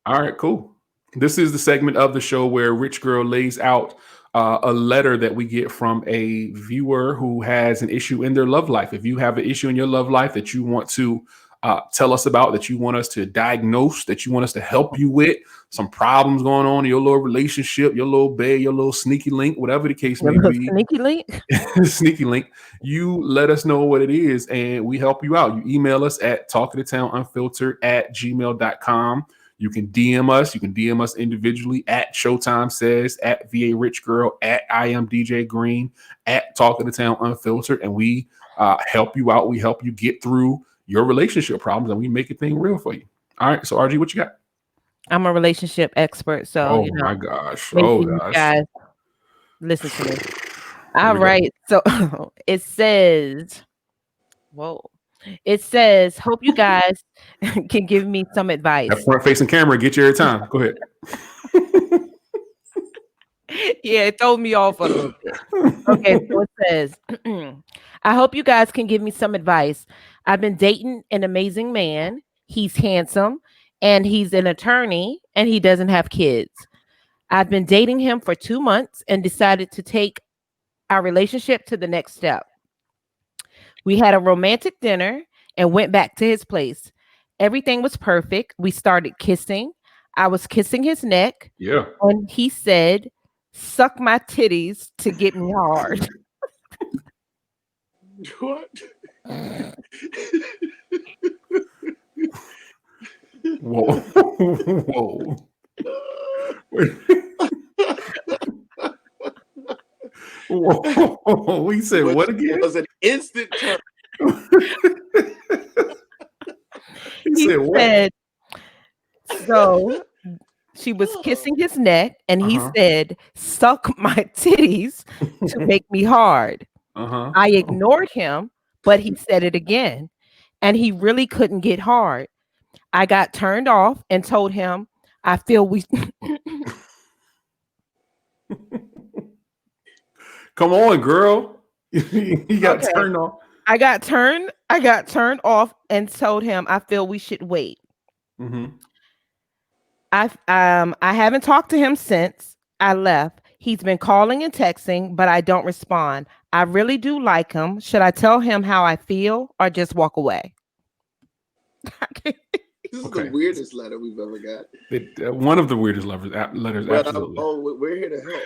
All right, cool. This is the segment of the show where Rich Girl lays out a letter that we get from a viewer who has an issue in their love life. If you have an issue in your love life that you want to tell us about, that you want us to diagnose, that you want us to help you with, some problems going on in your little relationship, your little bae, your little sneaky link, whatever the case may be, Sneaky link. sneaky link, you let us know what it is and we help you out. You email us at talkingtotownunfiltered@gmail.com. You can DM us. You can DM us individually at Showtime Says, at VA Rich Girl, at I am DJ Green, at Talking to Town Unfiltered, and we help you out. We help you get through your relationship problems, and we make a thing real for you. All right. So, RG, what you got? I'm a relationship expert, so Oh my gosh. maybe Oh you gosh. guys listen to me. Here All we go. right. So it says, whoa. It says, hope you guys can give me some advice. That front facing camera, get you every time. Go ahead. Yeah, it throws me off a little bit. Okay, so it says, I hope you guys can give me some advice. I've been dating an amazing man. He's handsome and he's an attorney and he doesn't have kids. I've been dating him for 2 months and decided to take our relationship to the next step. We had a romantic dinner and went back to his place. Everything was perfect. We started kissing. I was kissing his neck. Yeah. And he said, suck my titties to get me hard. What? Whoa. Whoa. Whoa. We said what again? It was an instant turn. He said what? Said, so she was kissing his neck and he said, suck my titties to make me hard. I ignored him, but he said it again and he really couldn't get hard. I got turned off and told him, I feel we Come on, girl. You got turned off. I got turned off and told him I feel we should wait. I haven't talked to him since I left. He's been calling and texting, but I don't respond. I really do like him. Should I tell him how I feel or just walk away? This is the weirdest letter we've ever got. One of the weirdest letters, absolutely. We're here to help.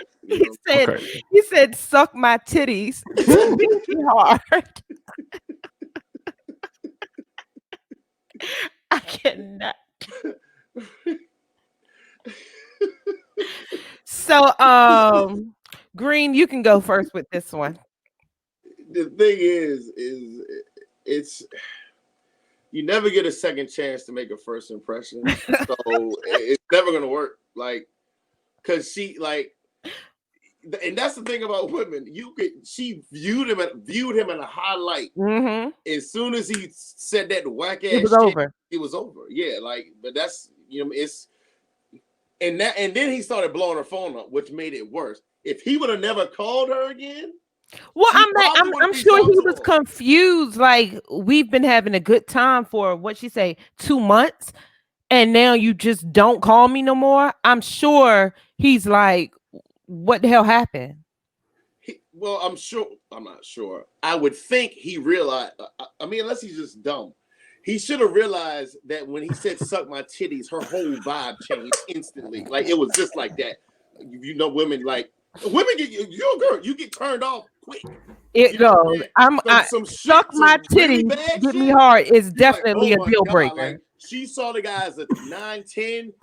He said, suck my titties to make me hard. I cannot. So, Green, you can go first with this one. The thing is it's you never get a second chance to make a first impression, so it's never gonna work. Like, cause she and that's the thing about women. She viewed him in a highlight. As soon as he said that whack ass, it was over. Yeah, but that's it's. And then he started blowing her phone up, which made it worse. If he would have never called her again, well, I'm sure he was confused. Like, we've been having a good time for what she say 2 months, and now you just don't call me no more. I'm sure he's like, what the hell happened? I'm not sure. I would think he realized. I mean, unless he's just dumb. He should have realized that when he said "suck my titties," her whole vibe changed instantly. Like, it was just like that. Women get you're a girl. You get turned off quick. It goes. Suck my titties, really get me hard. Is definitely a deal breaker. Like, she saw the guy as a 9, 10.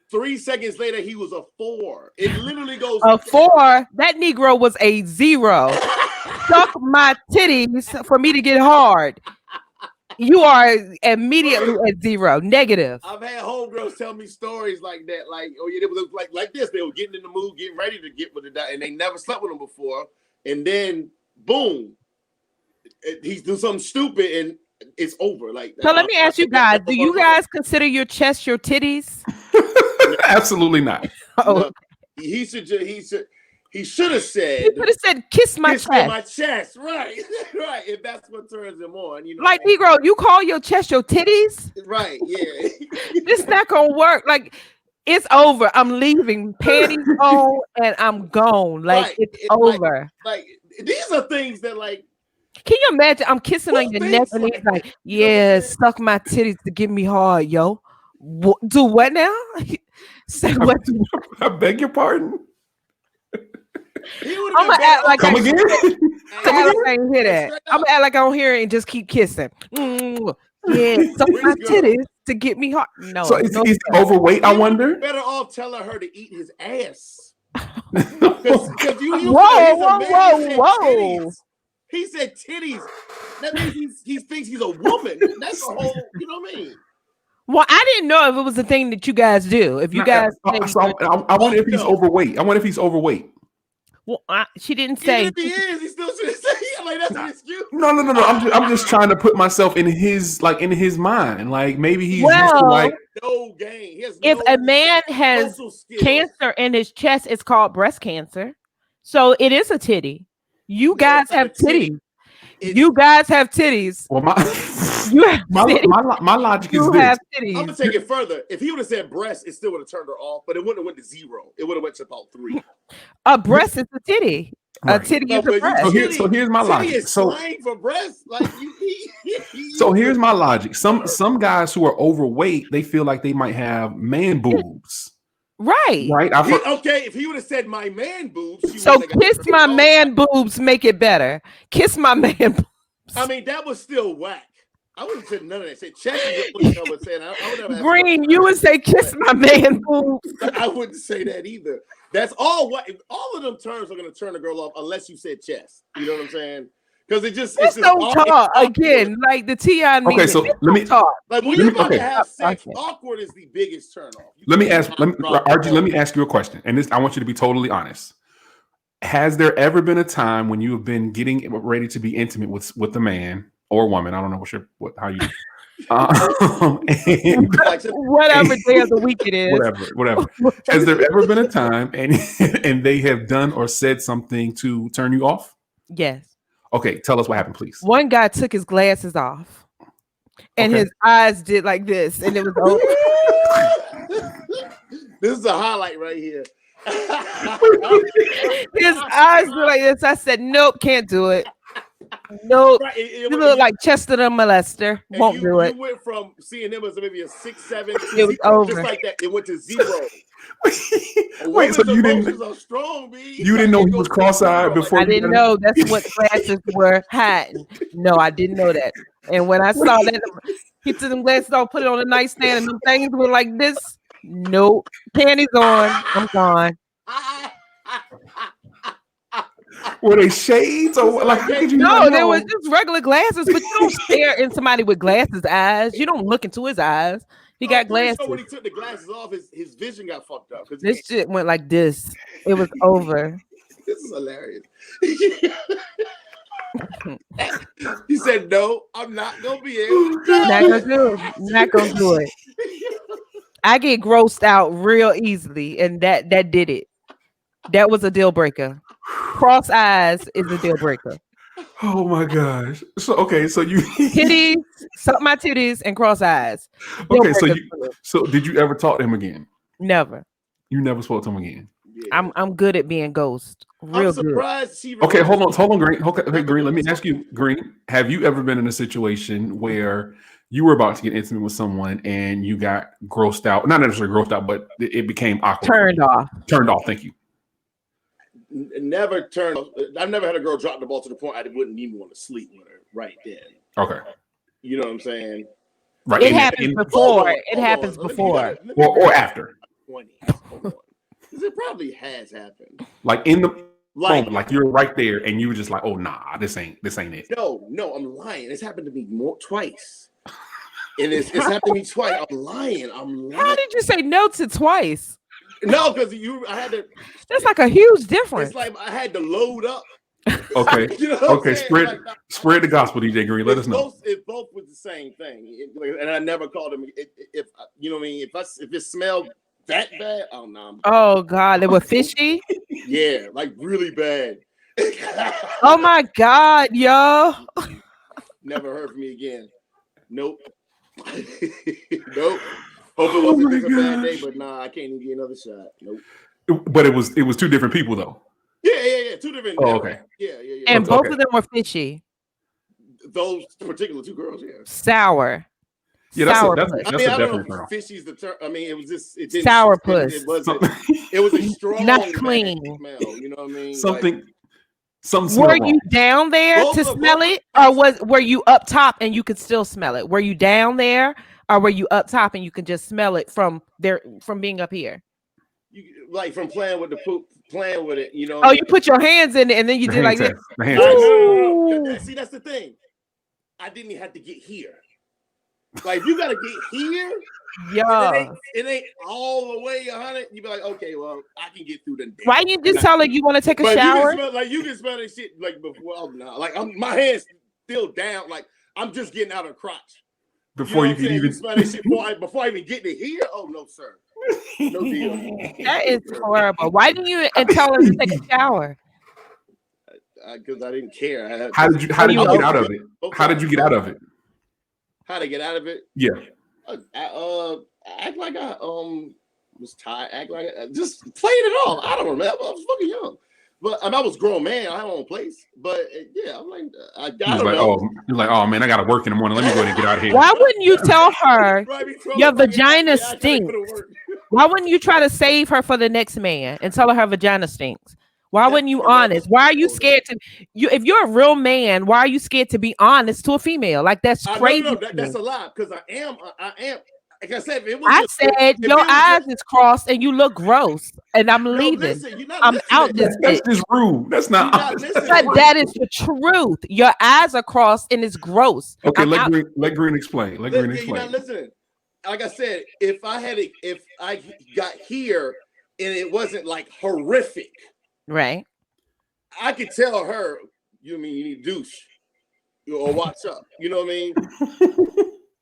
3 seconds later, he was a 4. It literally goes a 4. That Negro was a 0. Suck my titties for me to get hard. You are immediately at 0, negative. I've had homegirls tell me stories like that. Like, oh yeah, it was like this. They were getting in the mood, getting ready to get with the guy, and they never slept with him before. And then, boom, he's doing something stupid, and it's over. Like, so let me ask you guys: do you guys consider your chest your titties? Absolutely not. No, he He should have He could have said, "Kiss my "Kiss chest." in my chest," right? Right. If that's what turns him on, you know. Like, Negro, you call your chest your titties? Right? Yeah. This not gonna work. Like, it's over. I'm leaving. Panties on, and I'm gone. Like, Right. it's over. Like these are things that like. Can you imagine? I'm kissing on Who your neck, thinks and he's like like, that? You know what I'm "Yeah, saying? suck my titties to get me hard, yo." Do what now? Say what? I beg your pardon. He would I'm have gonna been act better like off. Come again? I'm gonna act like I ain't hear Hey, that. straight I'm up. gonna act like I don't hear it and just keep kissing. Yeah, suck my Rich girl. titties to get me hard. No, So is no, he overweight? I He would wonder. be better off telling her to eat his ass. Because you Whoa, he's a man, he said whoa. titties. He said titties. That means he thinks he's a woman. That's a whole, you know what I mean? Well, I didn't know if it was a thing that you guys do. If you guys, So I wonder if he's overweight. I wonder if he's overweight. well, she didn't Even say. if he is, he still should say like that's an excuse. No. I'm just trying to put myself in his mind. Like maybe he's used to like No game. He has If no a man has social skills. cancer in his chest, it's called breast cancer. So it is a titty. You No, guys it's not have a titty. titties. It's- You guys have titties. well my You have titties. my logic is You this. have I'm titties. gonna take it further. If he would have said breast, it still would have turned her off, but it wouldn't have went to 0. It would have went to about 3. A breast is a titty. Right. A titty No, is a but breast. So here's my titty logic. is So slang for breast. Like so here's my logic. Some guys who are overweight, they feel like they might have man boobs. Right. Right? Okay, if he would have said my man boobs, she So wouldn't have got kiss turned my off. man boobs, make it better. Kiss my man boobs. I mean, that was still whack. I wouldn't have said none of that. Say check is what I would say. I would never. Green, you would say kiss my man boobs. I wouldn't say that either. That's all. All of them terms are going to turn a girl off unless you said chest. You know what I'm saying? Because it's just Don't talk again. Like the T.I. Okay, so let me talk. Like when you're about to have sex, Okay. awkward is the biggest turn off. let me ask you a question. And this I want you to be totally honest. Has there ever been a time when you have been getting ready to be intimate with a man or woman? I don't know how you and, Whatever day of the week it is. whatever. Has there ever been a time and they have done or said something to turn you off? Yes. Okay, tell us what happened, please. One guy took his glasses off and his eyes did like this, and it was over. This is a highlight right here. His eyes were like this. I said, nope, can't do it. Nope. Right, You look like Chester the molester. Won't do it. You went from seeing him as maybe a 6, 7, It was over. just like that. It went to 0. Wait, so you didn't? Are strong, B. You didn't know he was cross-eyed before? I didn't know that's what glasses were hiding. No, I didn't know that. And when I saw that, he took them glasses off, put it on the nightstand, and them things were like this. Nope. Panties on. I'm gone. Were they shades or like? How could you No, not there know? was just regular glasses, but you don't stare in somebody with glasses eyes. You don't look into his eyes. He got glasses. So when he took the glasses off, his vision got fucked up. This shit went like this. It was over. This is hilarious. He said, "No, I'm not gonna be able to." Not gonna do it. Not gonna do it. I get grossed out real easily, and that did it. That was a deal breaker. Cross eyes is a deal breaker. Oh my gosh. So you Titties, suck my titties, and cross eyes. Deal okay, breakers. so did you ever talk to him again? Never. You never spoke to him again. Yeah. I'm good at being ghost. Real I'm good. surprised she. Okay, hold on, Green. Okay, Green. Let me ask you, Green. Have you ever been in a situation where you were about to get intimate with someone and you got grossed out? Not necessarily grossed out, but it became awkward. Turned off. Turned off. Thank you. Never turned. I've never had a girl drop the ball to the point I wouldn't even want to sleep with her right then. Okay. You know what I'm saying? Right. It happens before. It happens before. Or after. 20. Hold on. 'Cause it probably has happened. Like in the Like, moment, like you're right there and you were just like, oh nah, this ain't it. no, I'm lying. It's happened to me twice. And it's happened to me twice. I'm lying. How did you say no to twice? No, because I had to. That's like a huge difference. It's like I had to load up. Okay. You know what I'm Okay. saying? Spread the gospel, DJ Green. Let us know. It both was the same thing, and I never called him. If you know what I mean, if it smelled that bad. Oh no. Oh God, they were fishy. Yeah, like really bad. Oh my God, yo. Never heard from me again. Nope. Nope. Hope it wasn't just a bad day, but nah, I can't even get another shot. Nope. But it was two different people though. Yeah. Two different. Oh, okay. Yeah. And both Okay. of them were fishy. Those particular two girls, yeah. Sour. Yeah, Sour that's puss. I mean, I don't definite know girl. if fishy's the term. I mean, it was just it didn't. Sour puss. It wasn't. It was a strong, Not clean. bad smell. You know what I mean? Something Were smelled you wrong. down there Both to of them- smell both it, of or were you up top and you could still smell it? Were you down there, or were you up top and you could just smell it from being up here? like from playing with the poop, playing with it. You know. Oh, you put your hands in it and then you The did like hand this. test. The hand test. No. See, that's the thing. I didn't even have to get here. Like, if you gotta get here, Yeah. it ain't all the way 100. You be like, okay, well, I can get through the day. Why you just tell her you want to take a But shower? you can smell that shit like before. Oh, no, like my hands still down. Like I'm just getting out of the crotch. Before you can could even smell that shit before I even get to here. Oh no, sir. No deal. That is horrible. Why didn't you tell her to take a shower? Because I didn't care. How did you get out of it? How did you get out of it? How to get out of it? Yeah. Act like I was tired. Act like just playing it off. I don't remember. I was fucking young, but I was a grown man. I had my own place. But yeah, I'm like I got you're like, oh man, I got to work in the morning. Let me go ahead and get out of here. Why wouldn't you tell her your vagina stinks? Why wouldn't you try to save her for the next man and tell her vagina stinks? Why wouldn't you honest? Why are you scared to if you're a real man, why are you scared to be honest to a female? Like that's crazy. No, that's a lie because I am like I said, your eyes is crossed and you look gross and I'm leaving. Listen, I'm out this That's just rude. That's not but that is the truth. Your eyes are crossed and it's gross. Okay, let Green explain. Let Green explain. You're not listening. Like I said, if I got here and it wasn't like horrific. Right. I could tell her, you mean you need douche or watch up. You know what I mean?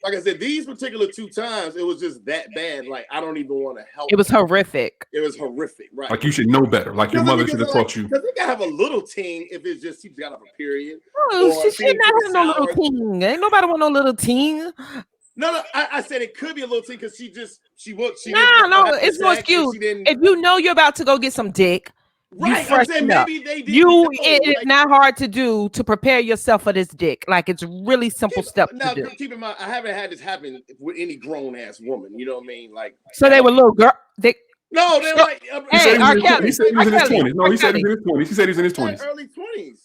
Like I said, these particular 2 times, it was just that bad. Like, I don't even want to help. It was horrific. It was horrific, right? Like you should know better. Like your mother should have taught you. Because they gotta have a little ting if it's just she got up a period. Oh, she should not have no little ting. Ain't nobody want no little ting. No, I said it could be a little ting because she no, it's no excuse. If you know you're about to go get some dick. Right, I'm saying maybe they did. It is not hard to do to prepare yourself for this dick. Like it's really simple steps to do. Keep in mind, I haven't had this happen with any grown ass woman. You know what I mean? Like, so they were little girl. They were like. Hey, R. Kelly. He said he was in his 20s. No, he said he was in his 20s. He said he was in his 20s. Early 20s.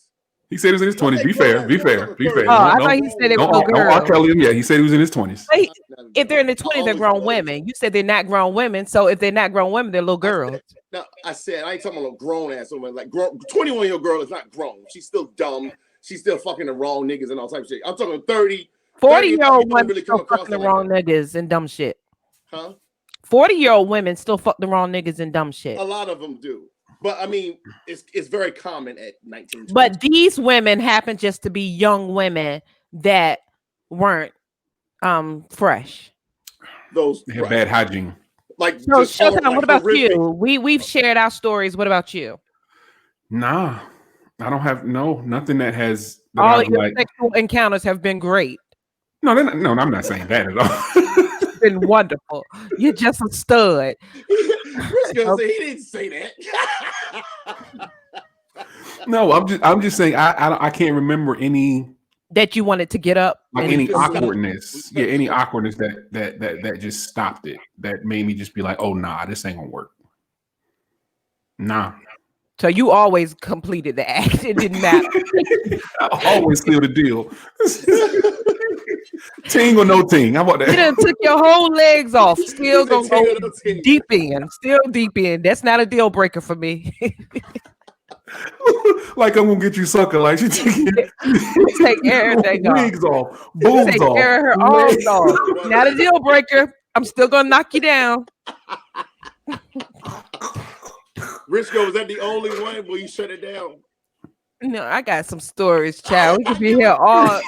He said he was in his 20s. Be fair. Oh, I thought he said they were little girls. R. Kelly, yeah, he said he was in his 20s. If they're in their 20s, they're grown women. You said they're not grown women. So if they're not grown women, they're little girls. No, I said I ain't talking about a grown ass woman. Like 21-year-old girl is not grown. She's still dumb. She's still fucking the wrong niggas and all types of shit. I'm talking 40-year-old women still fucking the wrong niggas and dumb shit. Huh? 40-year-old women still fuck the wrong niggas and dumb shit. A lot of them do. But I mean, it's very common at 19. But these women happen just to be young women that weren't fresh. Those they had bad hygiene. Like so, Showtime, what about you? We've shared our stories. What about you? Nah, I don't have nothing that has. That all your sexual encounters have been great. No, I'm not saying that at all. It's been wonderful. You're just a stud. He didn't say that. No, I'm just saying I can't remember any that you wanted to get up. Like any awkwardness. Yeah, any awkwardness that just stopped it. That made me just be like, oh nah, this ain't gonna work. Nah. So you always completed the act. It didn't matter. I always seal the deal. Ting or no ting. How about that? You done took your whole legs off. Still gonna go deep in. Still deep in. That's not a deal breaker for me. Like I'm gonna get you sucker. Like you take everything off. Wigs off. Boobs take off. Care of her arms off. Not a deal breaker. I'm still gonna knock you down. Risco, was that the only one where you shut it down? No, I got some stories, child. We could be here all. Well,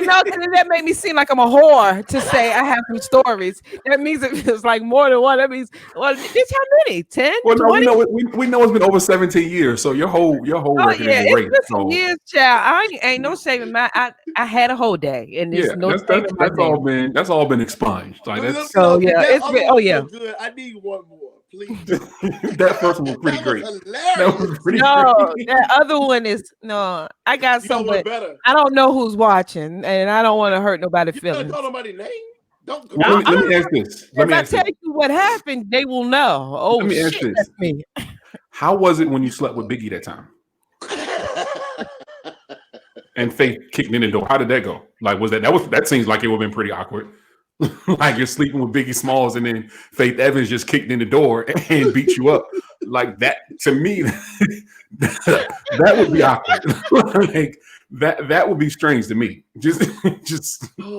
no, because that made me seem like I'm a whore to say I have some stories. That means it feels like more than one. That means, well, bitch, how many? 10, Well, no, 20? we know it's been over 17 years, so your whole Oh record is yeah, it's erased. been some So years, child. Ain't no shame in my. I had a whole day, and yeah, there's no that's shame that's in my that's all day. been expunged. Like Let me that's So know, 'cause yeah, that it's other been. Oh one was yeah. so good. I need one more, please. that first one was pretty That was great. That was hilarious. pretty No, great. that other one is no. I got You got some, one but better. I don't know who's watching, and I don't want to hurt nobody's You gotta feelings. call nobody's name. Don't Well, don't let do me ask this. Let As me I ask this. tell you what happened, they will know. Let Oh me ask shit, this. that's me. How was it when you slept with Biggie that time? that. And Faith kicked in the door. How did that go? Like, that seems like it would have been pretty awkward. Like you're sleeping with Biggie Smalls and then Faith Evans just kicked in the door and beat you up. Like that to me, that would be awkward. Like that would be strange to me. Just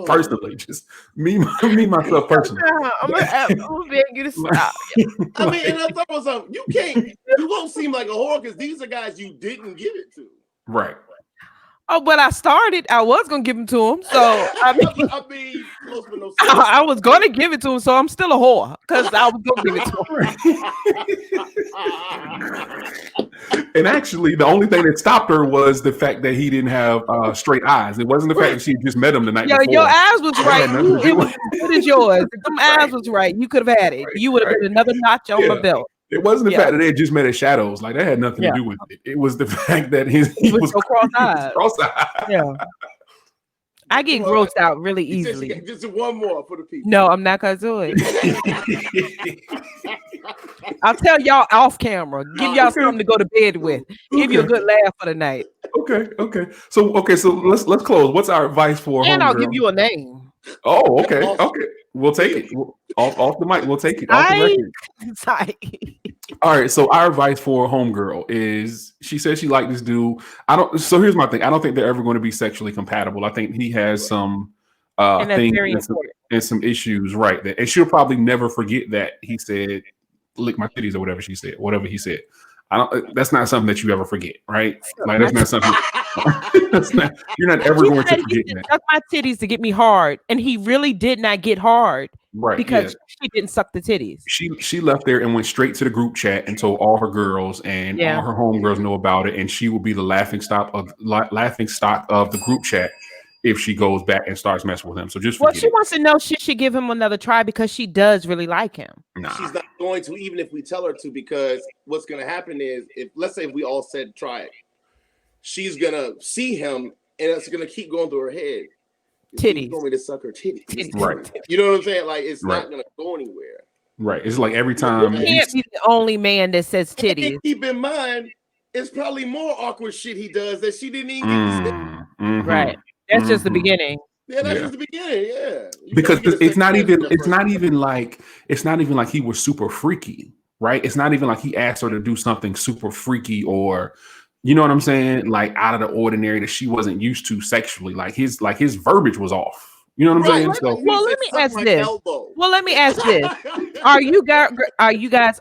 personally, just me myself personally. I'm gonna beg you to stop. I mean, and I thought was something. You won't seem like a whore because these are guys you didn't give it to. Right. Oh, but I was gonna give him to him. So I mean, I mean, close but no I was gonna give it to him. So I'm still a whore because I was gonna give it to him. And actually, the only thing that stopped her was the fact that he didn't have straight eyes. It wasn't the fact that she just met him the night Yo, before. your eyes was That right. had nothing to do It was with as good as yours. If them eyes was right, you could have had it. You would have been another notch on my Yeah. belt. It wasn't the Yeah. fact that they had just met as shadows. Like that had nothing to Yeah. do with it. It was the fact that he was so cross-eyed. cross-eyed. Yeah. I get grossed out really easily. Just one more for the people. No, I'm not gonna do it. I'll tell y'all off camera. Give y'all something to go to bed with. Give you a good laugh for the night. Okay. So let's close. What's our advice for And homegirl? I'll give you a name. Oh, okay. We'll take it. Off the mic, we'll take it. Off the record. Sorry. All right. So our advice for homegirl is she says she liked this dude. So here's my thing. I don't think they're ever going to be sexually compatible. I think he has some And that's things very important. and some issues, right? And she'll probably never forget that he said, "Lick my titties" or whatever she said, whatever he said. That's not something that you ever forget, right? Like that's not something. You're not ever going to forget that. Suck my titties to get me hard, and he really did not get hard, right? Because she didn't suck the titties. She left there and went straight to the group chat and told all her girls, and all her homegirls know about it, and she will be the laughing stock of the group chat if she goes back and starts messing with him. So just she wants to know should she give him another try because she does really like him. Nah. She's not going to, even if we tell her to, because what's going to happen is let's say we all said try it, she's gonna see him and it's gonna keep going through her head. Titties. Want me to suck her titties. Right. You know what I'm saying? Like it's not gonna go anywhere. Right. It's like every time he can't be the only man that says titties. And keep in mind, it's probably more awkward shit he does that she didn't even get to say. Right. That's just the beginning. Yeah, that's just the beginning. Yeah. Because it's not even like he was super freaky, right? It's not even like he asked her to do something super freaky or you know what I'm saying? Like out of the ordinary that she wasn't used to sexually. Like his verbiage was off. You know what I'm saying? So, let me ask this. Well, let me ask this. Are you guys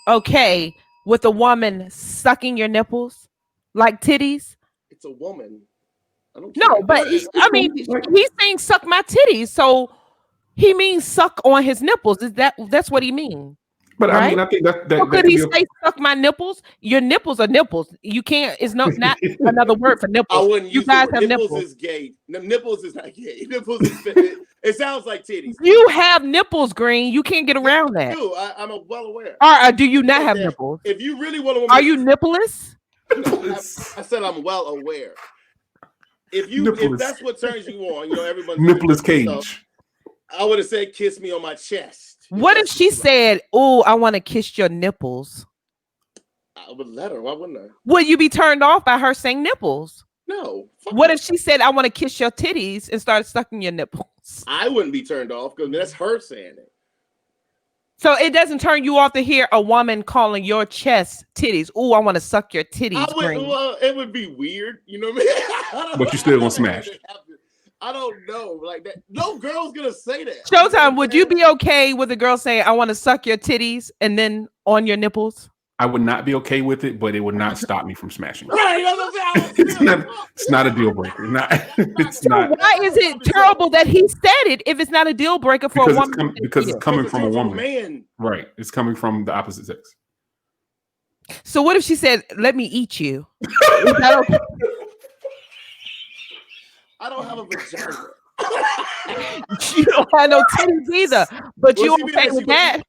okay with a woman sucking your nipples like titties? It's a woman. I don't know. But I mean, he's saying suck my titties, so he means suck on his nipples. That's what he means? But right? I mean, I think that could he say suck my nipples? Your nipples are nipples. You can't. It's not another word for nipples. I wouldn't you guys have nipples. Nipples is gay. Nipples is not gay. Nipples is it sounds like titties. You have nipples, Green. You can't get around that. I'm well aware. Or do you not have nipples? If you really want to, are you nippleless? I said I'm well aware. If that's what turns you on, you know, everyone's nippleless cage. Stuff, I would have said kiss me on my chest. What if she said, "Oh, I want to kiss your nipples"? I would let her. Why wouldn't I? Would you be turned off by her saying nipples? No. What if she said, "I want to kiss your titties" and started sucking your nipples? I wouldn't be turned off because that's her saying it. So it doesn't turn you off to hear a woman calling your chest titties. Oh, I want to suck your titties. It would be weird, you know what I mean? But you still gonna smash. I don't know, like that. No girl's gonna say that. Showtime, would you be okay with a girl saying, "I want to suck your titties" and then on your nipples? I would not be okay with it, but it would not stop me from smashing. Right, It's not a deal breaker. It's So not. why is it terrible that he said it if it's not a deal breaker for a woman? Because it's coming from a woman. Man. Right. It's coming from the opposite sex. So what if she said, "Let me eat you"? Is that okay? I don't have a vagina. You don't have no titties either, but you okay with that?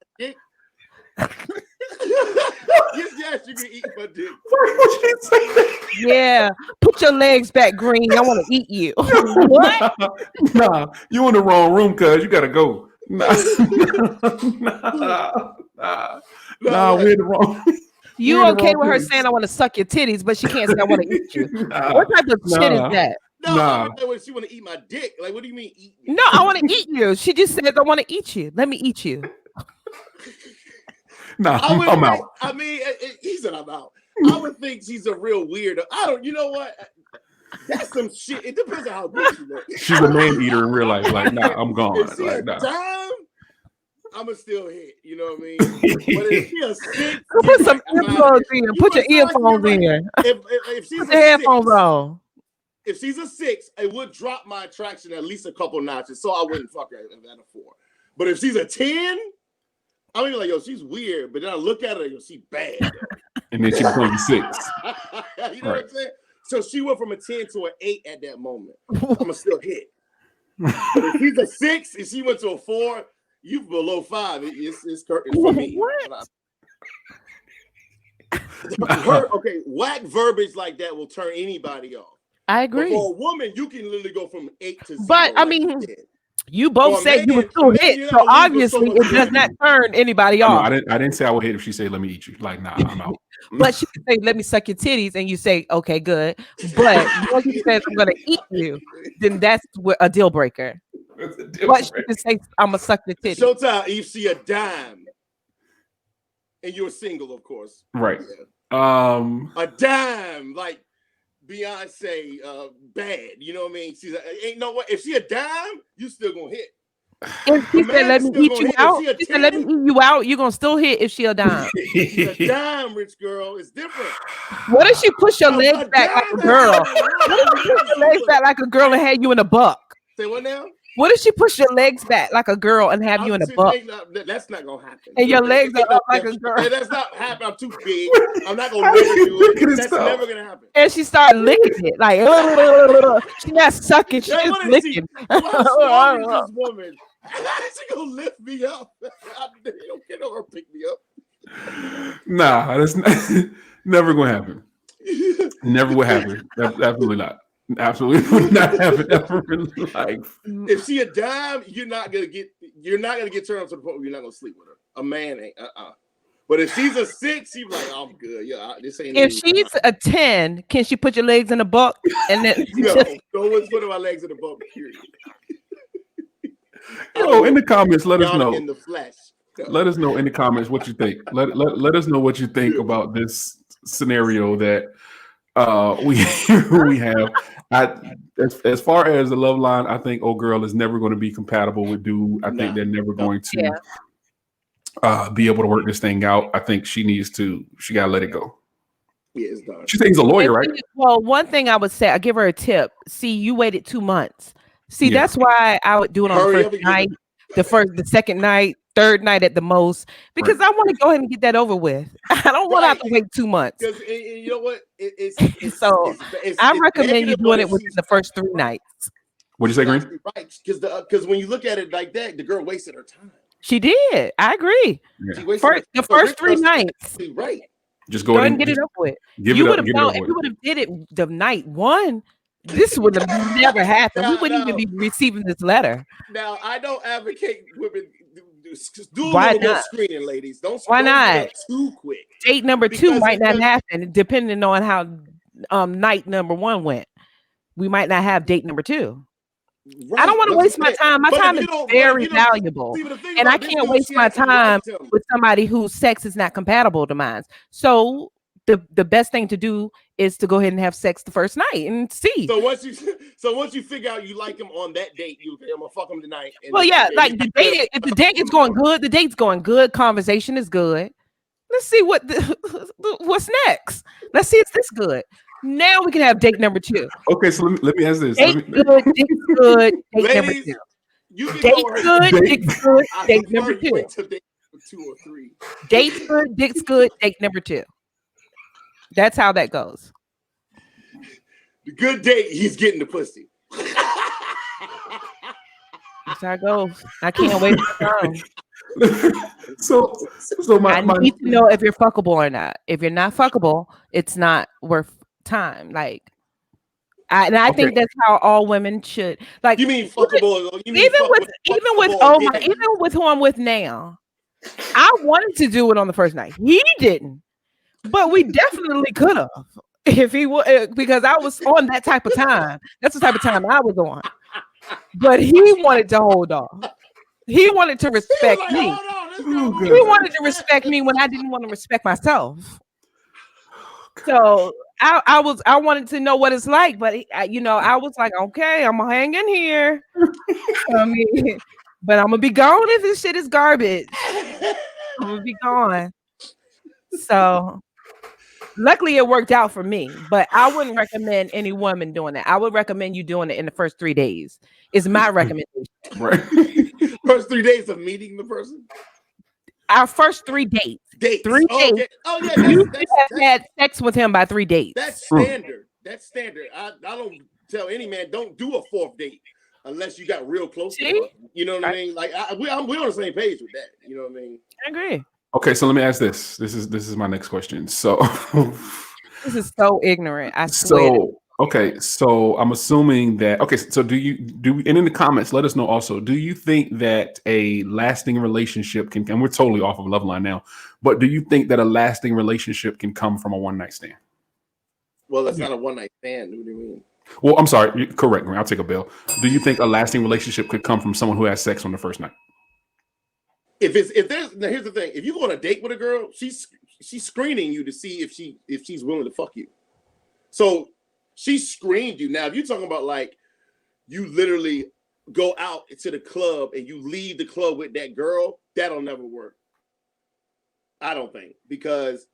Yes, you can eat my dick. Yeah, put your legs back, Green. I want to eat you. What? Nah, you in the wrong room, cuz you gotta go. Nah, we're in the wrong. You okay with her saying I want to suck your titties, but she can't say I want to eat you? What type of shit is that? No, I mean, she want to eat my dick. Like, what do you mean eat me? No, I want to eat you. She just said I want to eat you. Let me eat you. Nah, I'm out. I mean, he said I'm out. I would think she's a real weirdo. I don't. You know what? That's some shit. It depends on how good she looks. She's a man eater in real life. Like, nah, I'm gone. If she like, a nah. dime, I'ma still hit. You know what I mean? But if she a six, put some earphones in. Put your earphones in. If she's put your headphones on. If she's a 6, it would drop my attraction at least a couple notches, so I wouldn't fuck her at a 4. But if she's a 10, I'm even like, yo, she's weird. But then I look at her, yo, she bad. And then she becomes 6. You know what I'm saying? So she went from a 10 to an 8 at that moment. I'ma still hit. But if she's a 6 and she went to a 4, you below 5. It's for me. What? Okay, whack verbiage like that will turn anybody off. I agree. But for a woman, you can literally go from 8 to 0. But I mean, you both said you were still hit, so obviously it does not turn anybody off. No, I didn't say I would hit if she said, "Let me eat you." Like, nah, I'm out. But she could say, "Let me suck your titties," and you say, "Okay, good." But once she says, "I'm gonna eat you," then that's a deal breaker. But she can say, "I'm gonna suck your titties." Showtime, you see a dime, and you're single, of course. Right. Yeah. A dime, like Beyonce, bad. You know what I mean? She's ain't no way. If she a dime, you still gonna hit. If she said, "Let me eat you out," she said, "Let me eat you out," you're gonna still hit if she a dime. She's a dime, rich girl. It's different. What if she push your legs back like a girl? What if she push your legs back like a girl and had you in a buck? Say what now? What if she push your legs back like a girl and have you in a buck? That's not gonna happen. And your legs are up like a girl. That's not happening. I'm too big. I'm not gonna do it. That's never gonna happen. And she started licking it, like she's not sucking, she's just licking. How strong is this woman? She gonna lift me up. You don't get her pick me up. Nah, that's never gonna happen. Never will happen. Absolutely not. Absolutely would not happen ever in life. If she a dime, you're not gonna get turned up to the point where you're not gonna sleep with her. A man ain't. But if she's a 6, she's like, oh, I'm good. Yeah, this ain't. If she's a 10, can she put your legs in a buck? And then no one's putting my legs in a buck. Period. Yo, in the comments, let us know. In the flesh. No. Let us know in the comments what you think. Let us know what you think about this scenario that we have. As far as the love line, I think old girl is never going to be compatible with dude. I think they're never going to be able to work this thing out. I think she gotta let it go. Yeah, it's done. She thinks he's a lawyer, right? Well, one thing I would say, I give her a tip. See, you waited 2 months. See, that's why I would do it on the first night, the second night, third night at the most, because I want to go ahead and get that over with. I don't want to have to wait 2 months. Because you know what? I recommend you doing it within the first 3 nights. What'd you say, Green? Right, because when you look at it like that, the girl wasted her time. She did. I agree. Yeah. The first 3 nights. Right. Just go ahead and get it up with. You would have known if you would have did it the night 1. This would have never happened. We wouldn't even be receiving this letter. Now, I don't advocate women do a little bit of screening, ladies. Don't too quick. Date number 2 might not happen, depending on how night number 1 went. We might not have date number 2. Right. I don't want to waste my time. My time is very valuable, and I can't waste my time with somebody whose sex is not compatible to mine. So the best thing to do is to go ahead and have sex the first night and see. So once you figure out you like him on that date, I'm gonna fuck him tonight. Well, yeah, like the date. If the date is going good, the date's going good. Conversation is good. let's see what's next. Let's see if this good. Now we can have date number 2. Okay, so let me ask this. Date good, dick's good, date number Ladies, 2. you can Date go ahead. good, Date- dick's good, I date prefer number you 2. wait till date 2 or 3. Date's good, dick's good, date number 2. That's how that goes. The good date, he's getting the pussy. That's how it goes. I can't wait for time. so I need to know if you're fuckable or not. If you're not fuckable, it's not worth time. Like, I think that's how all women should. Like, You mean fuckable? You mean even with fuckable even with who I'm with now, I wanted to do it on the first night. He didn't, but we definitely could have if he would, because I was on that type of time. That's the type of time I was on. But he wanted to hold off. He wanted to respect me. He wanted to respect me when I didn't want to respect myself. So I wanted to know what it's like, but I was like, okay, I'm gonna hang in here. I mean, but I'm gonna be gone if this shit is garbage. I'm gonna be gone. So luckily it worked out for me, but I wouldn't recommend any woman doing that. I would recommend you doing it in the first 3 days. Is my recommendation. Right. First 3 days of meeting the person. Our first 3 dates. Dates. 3 days. Okay. Oh yeah, You should have had sex with him by 3 dates. That's standard. That's standard. I don't tell any man don't do a 4th date unless you got real close to him. You know what I mean? Like we're on the same page with that. You know what I mean? I agree. Okay, so let me ask this. This is my next question. So this is so ignorant. I swear. So I'm assuming that so do and in the comments let us know also, do you think that a lasting relationship can, and we're totally off of LoveLine now, but do you think that a lasting relationship can come from a one-night stand? Well, that's not a one-night stand. What do you mean? Well, I'm sorry, correct me. I'll take a bill. Do you think a lasting relationship could come from someone who has sex on the first night? Now here's the thing. If you go on a date with a girl, she's screening you to see if she's willing to fuck you. So she screened you. Now, if you're talking about like you literally go out to the club and you leave the club with that girl, that'll never work. I don't think, because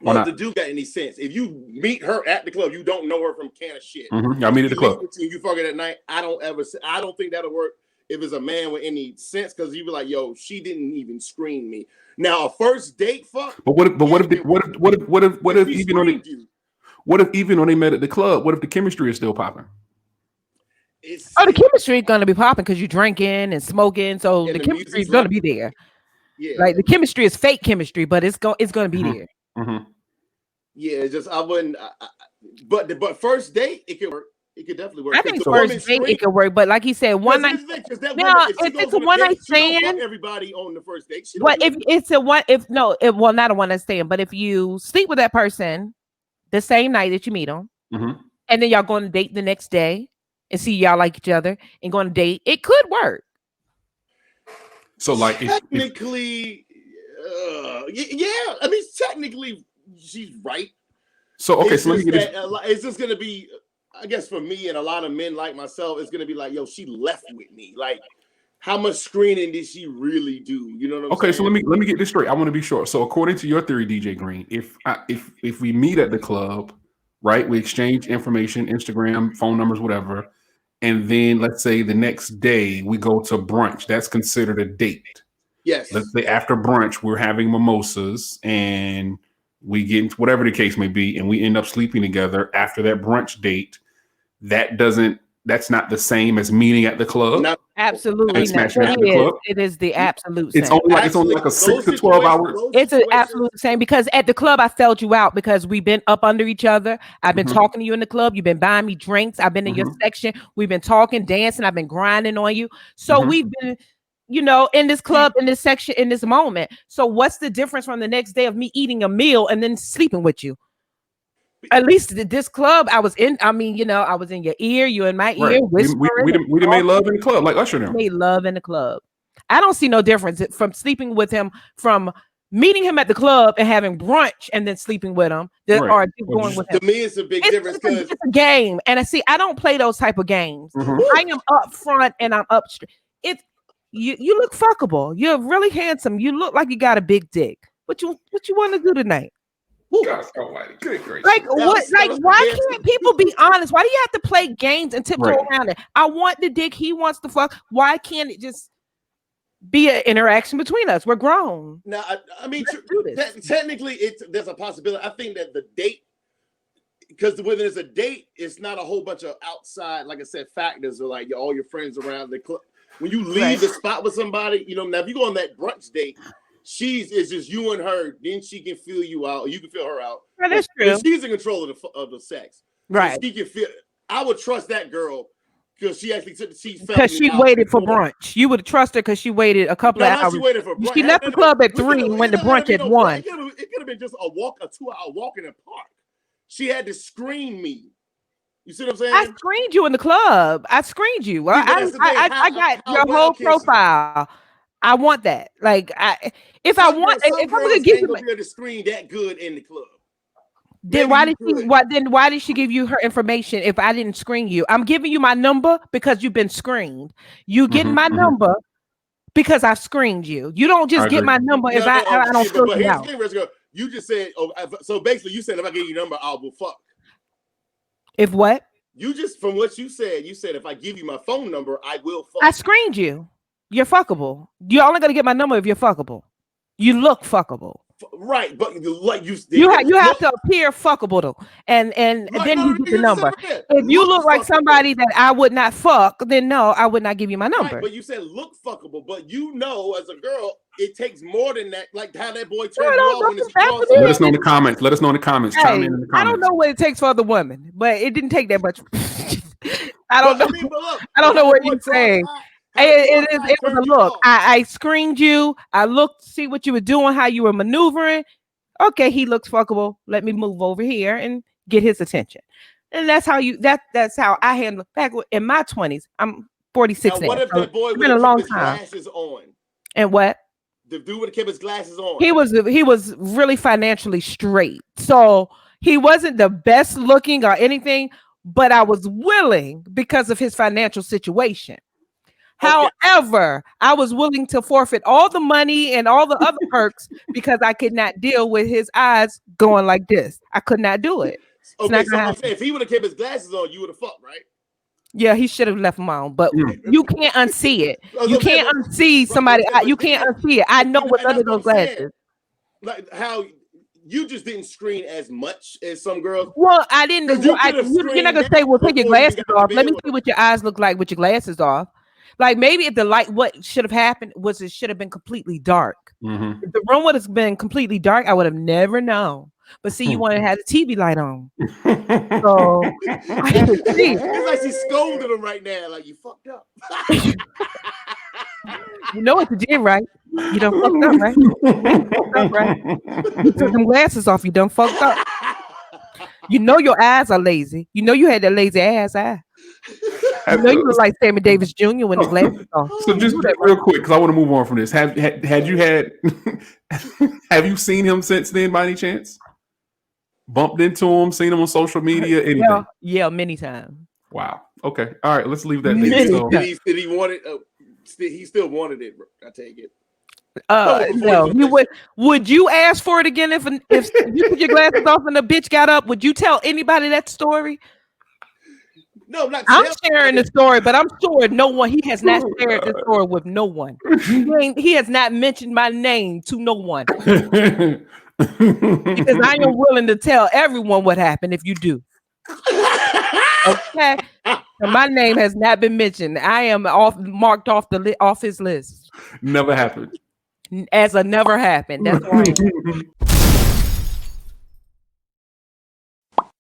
the dude got any sense. If you meet her at the club, you don't know her from can of shit. I meet at the club. You fuck her that night. I don't think that'll work if it's a man with any sense, because you be like, yo, she didn't even screen me. Now a first date fuck. But what if even when they met at the club, what if the chemistry is still popping? The chemistry is gonna be popping because you're drinking and smoking, so the chemistry is gonna be there. Yeah, like the chemistry is fake chemistry, but it's gonna be there. Yeah, it's just I wouldn't. But first date, it could work. It could definitely work. I think first date it could work, but like he said, one night. Now, if it's a one night stand, everybody on the first date. But if it's not a one night stand, but if you sleep with that person the same night that you meet them, and then y'all going to date the next day and see y'all like each other and going to date, it could work. So, like, technically, yeah. I mean, technically, she's right. So, okay, so let me get it's just gonna be. I guess for me and a lot of men like myself, it's gonna be like, yo, she left with me. Like, how much screening did she really do? You know what I'm saying? So let me get this straight. I want to be sure. So according to your theory, DJ Green, if we meet at the club, right, we exchange information, Instagram, phone numbers, whatever, and then let's say the next day we go to brunch, that's considered a date. Yes. Let's say after brunch we're having mimosas and we get into whatever the case may be, and we end up sleeping together after that brunch date. That's not the same as meeting at the club. Absolutely not. It is the absolute same. It's only like a 6 to 12 hours. It's an absolute same, because at the club I felt you out because we've been up under each other. I've been talking to you in the club. You've been buying me drinks. I've been in your section. We've been talking, dancing. I've been grinding on you. So we've been, in this club, in this section, in this moment. So what's the difference from the next day of me eating a meal and then sleeping with you? At least this club I was in. I mean, I was in your ear, you in my ear. We made love in the club, like Usher now. Made love in the club. I don't see no difference from sleeping with him, from meeting him at the club and having brunch and then sleeping with him, or going with him. To me, it's a big difference because it's a game. And I don't play those type of games. I am up front and I'm upstream. You look fuckable. You're really handsome. You look like you got a big dick. What you want to do tonight? God almighty. Good gracious. Like what? Like why yeah. can't people be honest? Why do you have to play games and tiptoe around it? I want the dick. He wants the fuck. Why can't it just be an interaction between us? We're grown. Now, I mean, technically, there's a possibility. I think that the date, because when there's a date, it's not a whole bunch of outside, like I said, factors or like all your friends around the club. When you leave the spot with somebody, you know, now if you go on that brunch date, it's just you and her. Then she can feel you out, or you can feel her out. Right, that's true. She's in control of the sex, right? So she can feel. I would trust that girl because she actually took the seat because she waited for brunch. You would trust her because she waited a couple of hours. She waited for brunch. She left the club at 3 and went to brunch at 1. It could have been just a 2-hour walk in the park. She had to screen me. You see what I'm saying? I screened you in the club. I screened you. I got your whole profile. I want that. Like, if I'm gonna give you the screen that good in the club, then why did she give you her information if I didn't screen you? I'm giving you my number because you've been screened. You get my number because I screened you. You don't just get my number if I don't fill you out. You just said, so basically you said if I give you your number, I will fuck. If what? You just, from what you said if I give you my phone number, I will fuck. I screened you. You're fuckable. You're only gonna get my number if you're fuckable. You look fuckable. Right, but you have to appear fuckable though, and then you get the number. If you look like somebody that I would not fuck, then no, I would not give you my number. Right, but you said look fuckable, but you know, as a girl, it takes more than that. Like how that boy turned you off when it's Let us know in the comments. Let us know in the comments. Hey, chime in the comments. I don't know what it takes for other women, but it didn't take that much. I don't know. I don't know what you're saying. It was a look. I screened you. I looked, see what you were doing, how you were maneuvering. Okay, he looks fuckable. Let me move over here and get his attention. And that's how that's how I handle it. Back in my 20s. I'm 46 now. What if that boy it's been a long time. Glasses on? And what? The dude would have kept his glasses on. He was really financially straight. So he wasn't the best looking or anything, but I was willing because of his financial situation. Okay. However, I was willing to forfeit all the money and all the other perks because I could not deal with his eyes going like this. I could not do it. Okay, so I'm saying if he would have kept his glasses on, you would have fucked, right? Yeah, he should have left them on, but you can't unsee it. You can't unsee somebody. You can't unsee it. I know what's under those glasses. Like how you just didn't screen as much as some girls. Well, I didn't. You're not gonna say, "Well, take your glasses off." Let me see what your eyes look like with your glasses off. Like maybe if the light, what should have happened was it should have been completely dark. If the room would have been completely dark, I would have never known. But see, you wanted to have the TV light on. So I could see. It's like she's scolding him right now. Like, you fucked up. You know what you did, right? You done fucked up, right? You took them glasses off. You done fucked up. You know your eyes are lazy. You know you had that lazy ass eye. You know you look like Sammy Davis Jr. when the glasses off. So just real quick, because I want to move on from this. Have you seen him since then by any chance? Bumped into him, seen him on social media, anything? Yeah, many times. Wow. Okay. All right. Let's leave that there. So, did he want it? He still wanted it. I take it. No. You would you ask for it again if you put your glasses off and the bitch got up? Would you tell anybody that story? No, I'm sharing the story, but I'm sure he has not shared the story with no one. He has not mentioned my name to no one. Because I am willing to tell everyone what happened if you do. Okay. So my name has not been mentioned. I am marked off his list. Never happened. As a never happened. That's right.